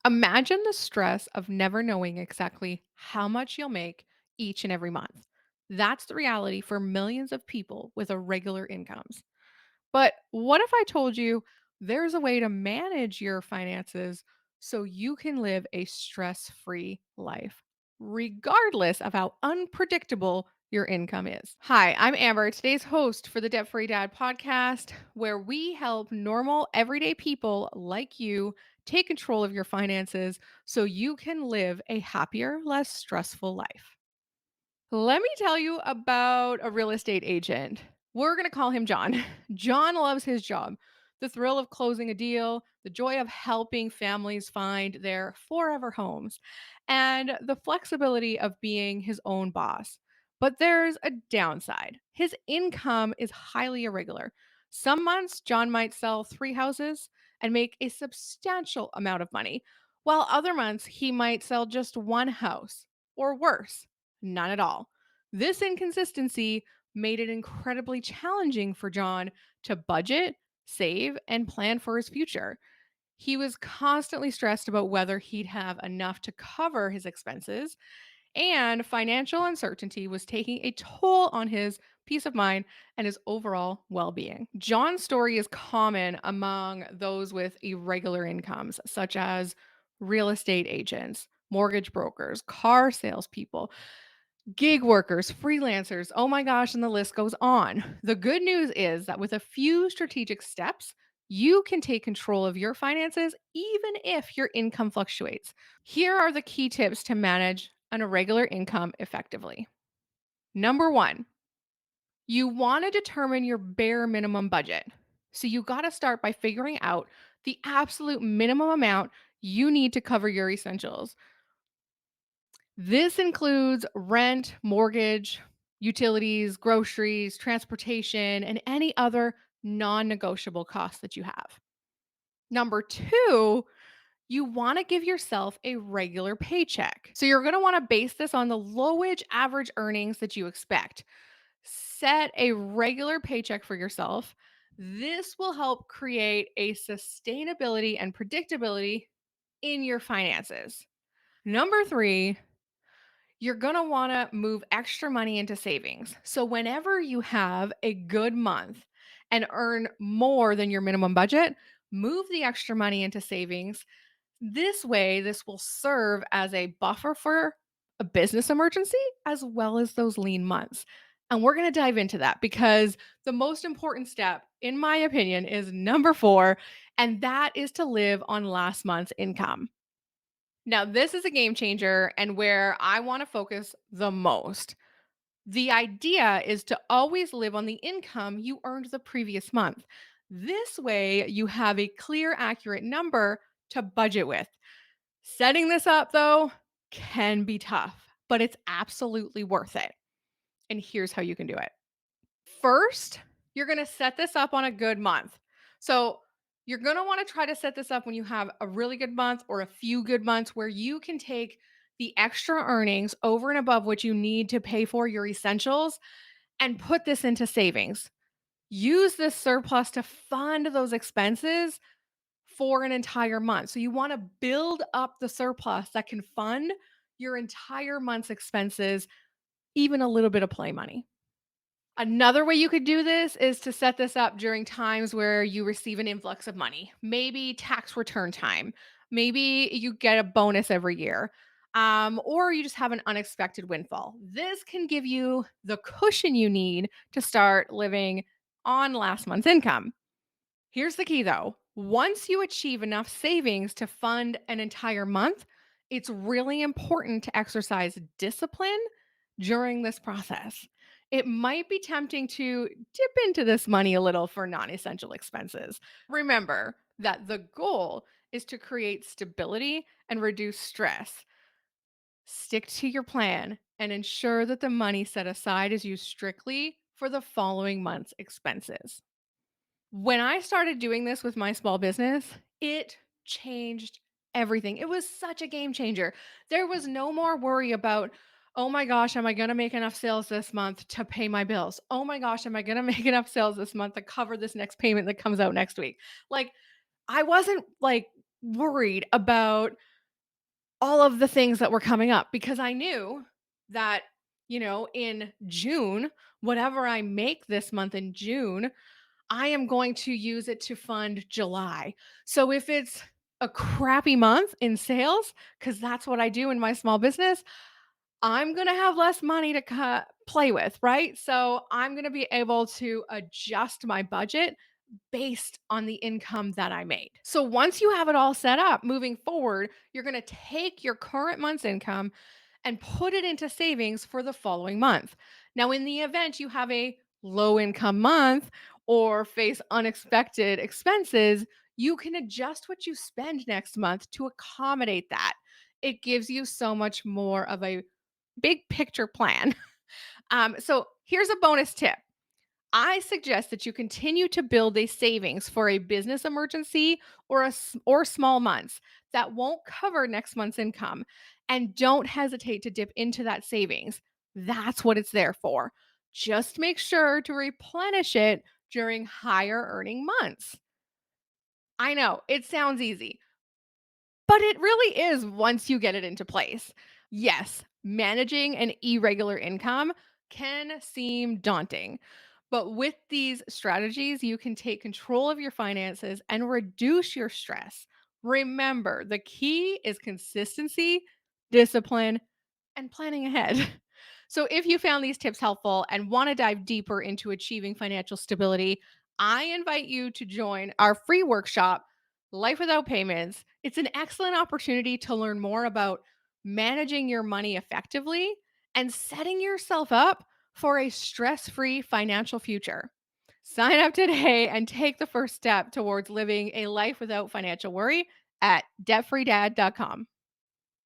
Imagine the stress of never knowing exactly how much you'll make each and every month. That's the reality for millions of people with irregular incomes. But what if I told you there's a way to manage your finances so you can live a stress free life, regardless of how unpredictable your income is? Hi, I'm Amber, today's host for the Debt Free Dad podcast, where we help normal, everyday people like you take control of your finances so you can live a happier, less stressful life. Let me tell you about a real estate agent. We're going to call him John. John loves his job. The thrill of closing a deal, the joy of helping families find their forever homes, and the flexibility of being his own boss. But there's a downside. His income is highly irregular. Some months, John might sell three houses and make a substantial amount of money, while other months, he might sell just one house or worse, none at all. This inconsistency made it incredibly challenging for John to budget, save, and plan for his future. He was constantly stressed about whether he'd have enough to cover his expenses, and financial uncertainty was taking a toll on his peace of mind and his overall well being. John's story is common among those with irregular incomes, such as real estate agents, mortgage brokers, car salespeople, gig workers, freelancers, oh my gosh, and the list goes on. The good news is that with a few strategic steps, you can take control of your finances even if your income fluctuates. Here are the key tips to manage an irregular income effectively. Number one, you want to determine your bare minimum budget. So you got to start by figuring out the absolute minimum amount you need to cover your essentials. This includes rent, mortgage, utilities, groceries, transportation, and any other non negotiable costs that you have. Number two, you want to give yourself a regular paycheck. So you're going to want to base this on the low wage average earnings that you expect. Set a regular paycheck for yourself. This will help create a sustainability and predictability in your finances. Number three, you're going to want to move extra money into savings. So, whenever you have a good month and earn more than your minimum budget, move the extra money into savings. This way, this will serve as a buffer for a business emergency as well as those lean months. And we're going to dive into that because the most important step, in my opinion, is number four, and that is to live on last month's income. Now, this is a game changer and where I want to focus the most. The idea is to always live on the income you earned the previous month. This way, you have a clear, accurate number to budget with. Setting this up, though, can be tough, but it's absolutely worth it. And here's how you can do it. First, you're going to set this up on a good month. So, you're going to want to try to set this up when you have a really good month or a few good months where you can take the extra earnings over and above what you need to pay for your essentials and put this into savings. Use this surplus to fund those expenses for an entire month. So, you want to build up the surplus that can fund your entire month's expenses, even a little bit of play money. Another way you could do this is to set this up during times where you receive an influx of money, maybe tax return time. Maybe you get a bonus every year, or you just have an unexpected windfall. This can give you the cushion you need to start living on last month's income. Here's the key though. Once you achieve enough savings to fund an entire month, it's really important to exercise discipline during this process. It might be tempting to dip into this money a little for non essential expenses. Remember that the goal is to create stability and reduce stress. Stick to your plan and ensure that the money set aside is used strictly for the following month's expenses. When I started doing this with my small business, it changed everything. It was such a game changer. There was no more worry about, oh my gosh, am I going to make enough sales this month to pay my bills? Oh my gosh, am I going to make enough sales this month to cover this next payment that comes out next week? Like, I wasn't like worried about all of the things that were coming up because I knew that, in June, whatever I make this month in June, I am going to use it to fund July. So if it's a crappy month in sales, because that's what I do in my small business, I'm going to have less money to play with, right? So I'm going to be able to adjust my budget based on the income that I made. So once you have it all set up moving forward, you're going to take your current month's income and put it into savings for the following month. Now, in the event you have a low income month or face unexpected expenses, you can adjust what you spend next month to accommodate that. It gives you so much more of a big picture plan. So here's a bonus tip. I suggest that you continue to build a savings for a business emergency or small months that won't cover next month's income, and don't hesitate to dip into that savings. That's what it's there for. Just make sure to replenish it during higher earning months. I know it sounds easy, but it really is once you get it into place. Yes, managing an irregular income can seem daunting, but with these strategies, you can take control of your finances and reduce your stress. Remember, the key is consistency, discipline, and planning ahead. So, if you found these tips helpful and want to dive deeper into achieving financial stability, I invite you to join our free workshop, Life Without Payments. It's an excellent opportunity to learn more about managing your money effectively and setting yourself up for a stress free financial future. Sign up today and take the first step towards living a life without financial worry at debtfreedad.com.